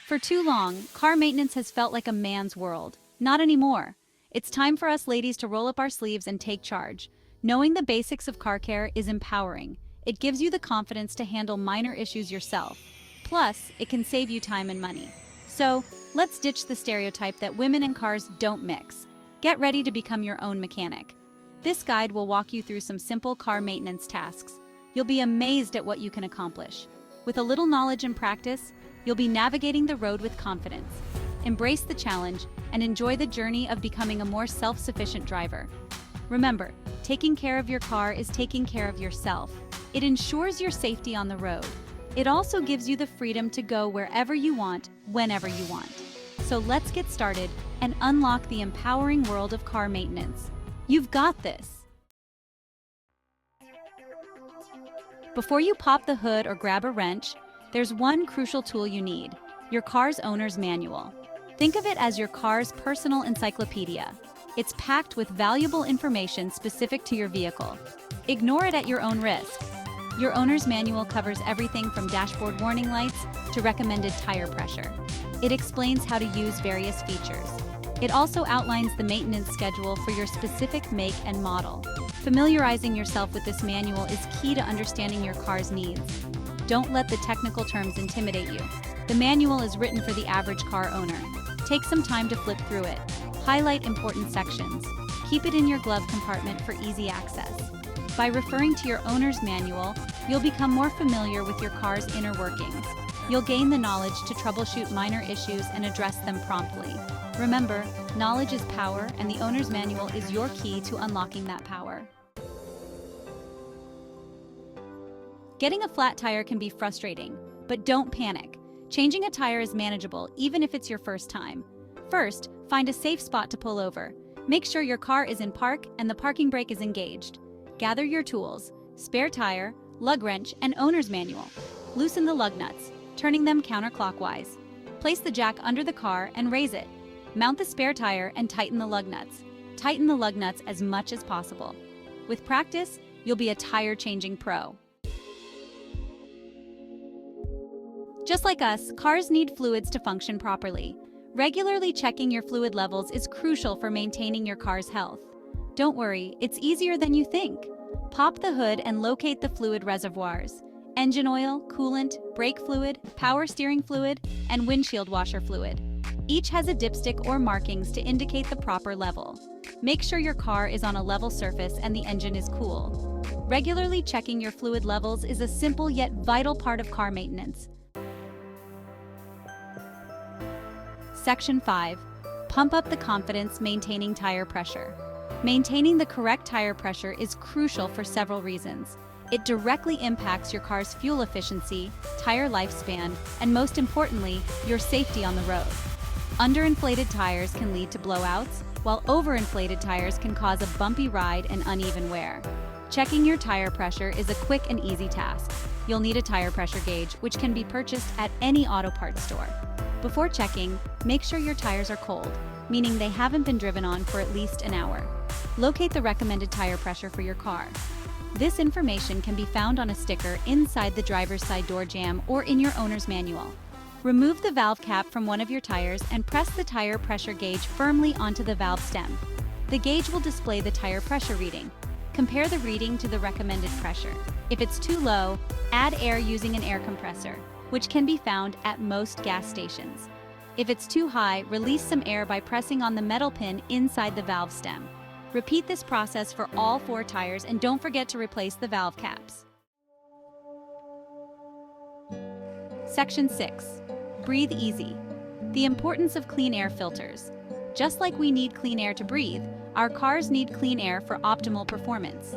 For too long, car maintenance has felt like a man's world. Not anymore. It's time for us ladies to roll up our sleeves and take charge. Knowing the basics of car care is empowering. It gives you the confidence to handle minor issues yourself. Plus, it can save you time and money. So, let's ditch the stereotype that women and cars don't mix. Get ready to become your own mechanic. This guide will walk you through some simple car maintenance tasks. You'll be amazed at what you can accomplish. With a little knowledge and practice, you'll be navigating the road with confidence. Embrace the challenge and enjoy the journey of becoming a more self-sufficient driver. Remember, taking care of your car is taking care of yourself. It ensures your safety on the road. It also gives you the freedom to go wherever you want, whenever you want. So let's get started and unlock the empowering world of car maintenance. You've got this. Before you pop the hood or grab a wrench, there's one crucial tool you need: your car's owner's manual. Think of it as your car's personal encyclopedia. It's packed with valuable information specific to your vehicle. Ignore it at your own risk. Your owner's manual covers everything from dashboard warning lights to recommended tire pressure. It explains how to use various features. It also outlines the maintenance schedule for your specific make and model. Familiarizing yourself with this manual is key to understanding your car's needs. Don't let the technical terms intimidate you. The manual is written for the average car owner. Take some time to flip through it. Highlight important sections. Keep it in your glove compartment for easy access. By referring to your owner's manual, you'll become more familiar with your car's inner workings. You'll gain the knowledge to troubleshoot minor issues and address them promptly. Remember, knowledge is power, and the owner's manual is your key to unlocking that power. Getting a flat tire can be frustrating, but don't panic. Changing a tire is manageable, even if it's your first time. First, find a safe spot to pull over. Make sure your car is in park and the parking brake is engaged. Gather your tools: spare tire, lug wrench, and owner's manual. Loosen the lug nuts, turning them counterclockwise. Place the jack under the car and raise it. Mount the spare tire and tighten the lug nuts. Tighten the lug nuts as much as possible. With practice, you'll be a tire-changing pro. Just like us, cars need fluids to function properly. Regularly checking your fluid levels is crucial for maintaining your car's health. Don't worry, it's easier than you think. Pop the hood and locate the fluid reservoirs: engine oil, coolant, brake fluid, power steering fluid, and windshield washer fluid. Each has a dipstick or markings to indicate the proper level. Make sure your car is on a level surface and the engine is cool. Regularly checking your fluid levels is a simple yet vital part of car maintenance. Section 5. Pump up the confidence maintaining tire pressure. Maintaining the correct tire pressure is crucial for several reasons. It directly impacts your car's fuel efficiency, tire lifespan, and most importantly, your safety on the road. Underinflated tires can lead to blowouts, while overinflated tires can cause a bumpy ride and uneven wear. Checking your tire pressure is a quick and easy task. You'll need a tire pressure gauge, which can be purchased at any auto parts store. Before checking, make sure your tires are cold, meaning they haven't been driven on for at least an hour. Locate the recommended tire pressure for your car. This information can be found on a sticker inside the driver's side door jamb or in your owner's manual. Remove the valve cap from one of your tires and press the tire pressure gauge firmly onto the valve stem. The gauge will display the tire pressure reading. Compare the reading to the recommended pressure. If it's too low, add air using an air compressor, which can be found at most gas stations. If it's too high, release some air by pressing on the metal pin inside the valve stem. Repeat this process for all 4 tires and don't forget to replace the valve caps. Section 6. Breathe easy. The importance of clean air filters. Just like we need clean air to breathe, our cars need clean air for optimal performance.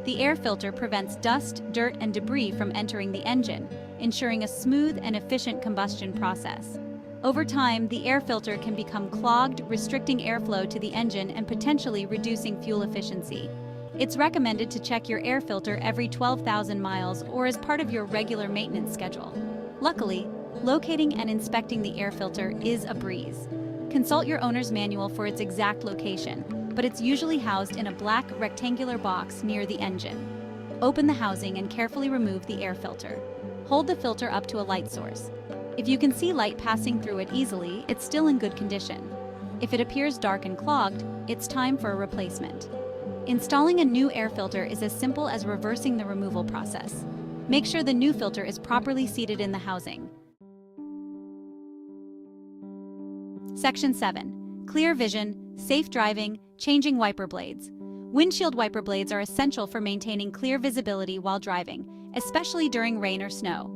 The air filter prevents dust, dirt, and debris from entering the engine, ensuring a smooth and efficient combustion process. Over time, the air filter can become clogged, restricting airflow to the engine and potentially reducing fuel efficiency. It's recommended to check your air filter every 12,000 miles or as part of your regular maintenance schedule. Luckily, locating and inspecting the air filter is a breeze. Consult your owner's manual for its exact location, but it's usually housed in a black rectangular box near the engine. Open the housing and carefully remove the air filter. Hold the filter up to a light source. If you can see light passing through it easily, it's still in good condition. If it appears dark and clogged, it's time for a replacement. Installing a new air filter is as simple as reversing the removal process. Make sure the new filter is properly seated in the housing. Section 7. Clear vision, safe driving, changing wiper blades. Windshield wiper blades are essential for maintaining clear visibility while driving, especially during rain or snow.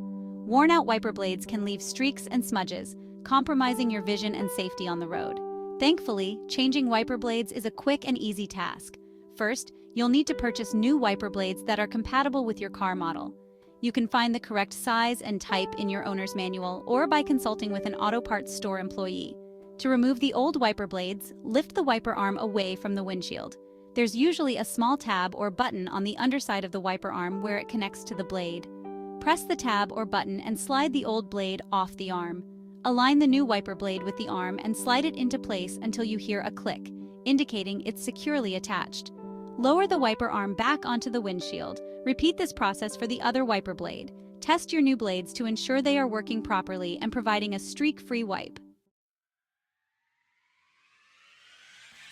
Worn-out wiper blades can leave streaks and smudges, compromising your vision and safety on the road. Thankfully, changing wiper blades is a quick and easy task. First, you'll need to purchase new wiper blades that are compatible with your car model. You can find the correct size and type in your owner's manual or by consulting with an auto parts store employee. To remove the old wiper blades, lift the wiper arm away from the windshield. There's usually a small tab or button on the underside of the wiper arm where it connects to the blade. Press the tab or button and slide the old blade off the arm. Align the new wiper blade with the arm and slide it into place until you hear a click, indicating it's securely attached. Lower the wiper arm back onto the windshield. Repeat this process for the other wiper blade. Test your new blades to ensure they are working properly and providing a streak-free wipe.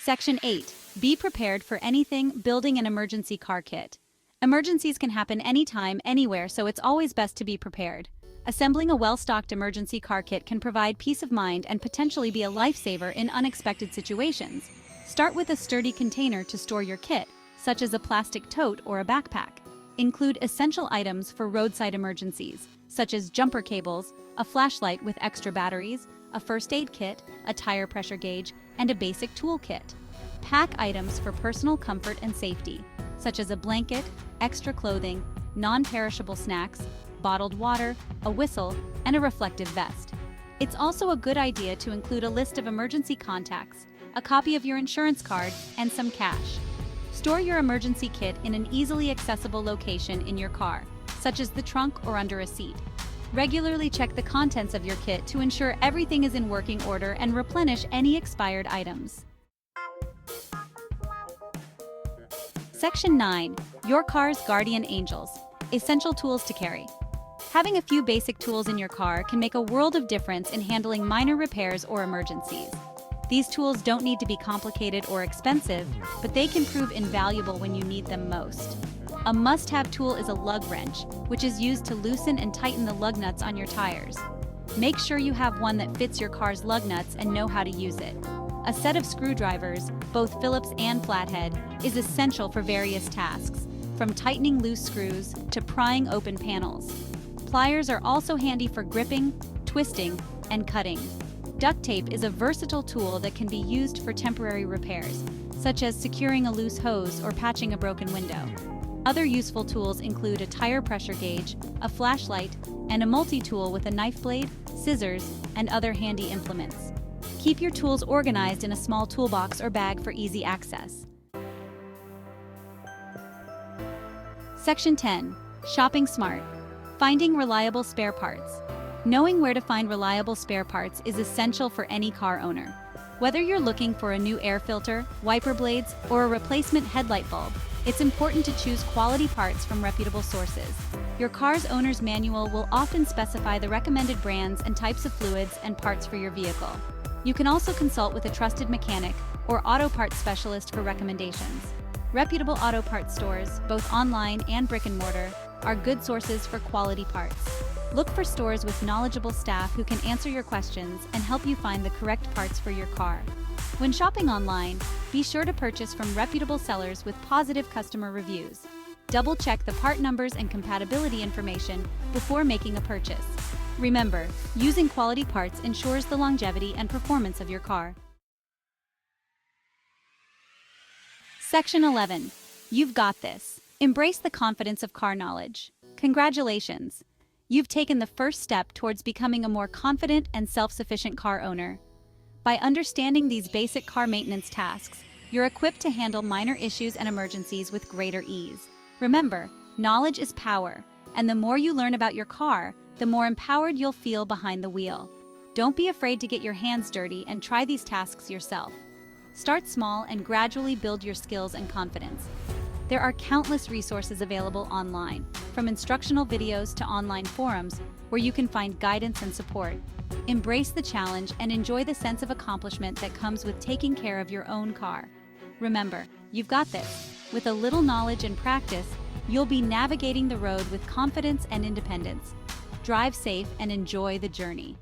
Section 8. Be prepared for anything, building an emergency car kit. Emergencies can happen anytime, anywhere, so it's always best to be prepared. Assembling a well-stocked emergency car kit can provide peace of mind and potentially be a lifesaver in unexpected situations. Start with a sturdy container to store your kit, such as a plastic tote or a backpack. Include essential items for roadside emergencies, such as jumper cables, a flashlight with extra batteries, a first aid kit, a tire pressure gauge, and a basic toolkit. Pack items for personal comfort and safety, such as a blanket, extra clothing, non-perishable snacks, bottled water, a whistle, and a reflective vest. It's also a good idea to include a list of emergency contacts, a copy of your insurance card, and some cash. Store your emergency kit in an easily accessible location in your car, such as the trunk or under a seat. Regularly check the contents of your kit to ensure everything is in working order and replenish any expired items. Section 9. Your car's guardian angels. Essential tools to carry. Having a few basic tools in your car can make a world of difference in handling minor repairs or emergencies. These tools don't need to be complicated or expensive, but they can prove invaluable when you need them most. A must-have tool is a lug wrench, which is used to loosen and tighten the lug nuts on your tires. Make sure you have one that fits your car's lug nuts and know how to use it. A set of screwdrivers, both Phillips and flathead, is essential for various tasks, from tightening loose screws to prying open panels. Pliers are also handy for gripping, twisting, and cutting. Duct tape is a versatile tool that can be used for temporary repairs, such as securing a loose hose or patching a broken window. Other useful tools include a tire pressure gauge, a flashlight, and a multi-tool with a knife blade, scissors, and other handy implements. Keep your tools organized in a small toolbox or bag for easy access. Section 10. Shopping smart. Finding reliable spare parts. Knowing where to find reliable spare parts is essential for any car owner. Whether you're looking for a new air filter, wiper blades, or a replacement headlight bulb, it's important to choose quality parts from reputable sources. Your car's owner's manual will often specify the recommended brands and types of fluids and parts for your vehicle. You can also consult with a trusted mechanic or auto parts specialist for recommendations. Reputable auto parts stores, both online and brick and mortar, are good sources for quality parts. Look for stores with knowledgeable staff who can answer your questions and help you find the correct parts for your car. When shopping online, be sure to purchase from reputable sellers with positive customer reviews. Double-check the part numbers and compatibility information before making a purchase. Remember, using quality parts ensures the longevity and performance of your car. Section 11. You've got this. Embrace the confidence of car knowledge. Congratulations! You've taken the first step towards becoming a more confident and self-sufficient car owner. By understanding these basic car maintenance tasks, you're equipped to handle minor issues and emergencies with greater ease. Remember, knowledge is power, and the more you learn about your car, the more empowered you'll feel behind the wheel. Don't be afraid to get your hands dirty and try these tasks yourself. Start small and gradually build your skills and confidence. There are countless resources available online, from instructional videos to online forums, where you can find guidance and support. Embrace the challenge and enjoy the sense of accomplishment that comes with taking care of your own car. Remember, you've got this. With a little knowledge and practice, you'll be navigating the road with confidence and independence. Drive safe and enjoy the journey.